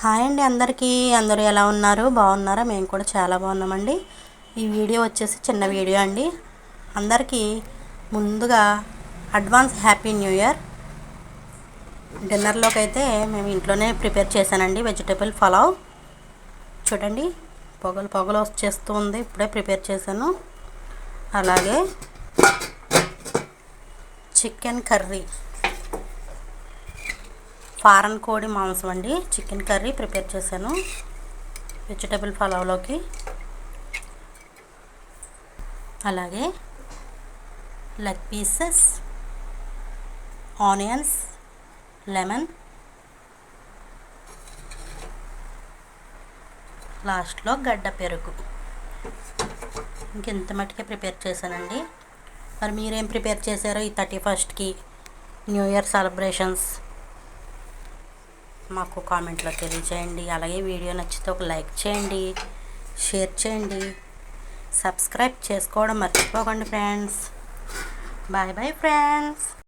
Hi అండి అందరికీ. అందరూ ఎలా ఉన్నారు? బాగున్నారా? మేము కూడా చాలా బాగున్నామండి. ఈ వీడియో వచ్చేసి చిన్న వీడియో అండి. అందరికీ ముందుగా అడ్వాన్స్ హ్యాపీ న్యూ ఇయర్. డిన్నర్లోకి అయితే మేము ఇంట్లోనే ప్రిపేర్ చేశానండి వెజిటేబుల్ పలావ్. చూడండి పొగలు వచ్చేస్తూ ఉంది, ఇప్పుడే ప్రిపేర్ చేశాను. అలాగే చికెన్ కర్రీ, ఫారెన్ కోడి మాంసం అండి. చికెన్ కర్రీ ప్రిపేర్ చేశాను వెజిటేబుల్ పలావ్లోకి. అలాగే లెగ్ పీసెస్, ఆనియన్స్, లెమన్, లాస్ట్లో గడ్డ పెరుగు. ఇంకెంత మట్టుకే ప్రిపేర్ చేశానండి. మరి మీరేం ప్రిపేర్ చేశారో ఈ 31st న్యూ ఇయర్ సెలబ్రేషన్స్ మాకు కామెంట్లో తెలియజేయండి. అలాగే వీడియో నచ్చితే ఒక లైక్ చేయండి, షేర్ చేయండి, సబ్స్క్రైబ్ చేసుకోవడం మర్చిపోకండి ఫ్రెండ్స్. Bye bye friends.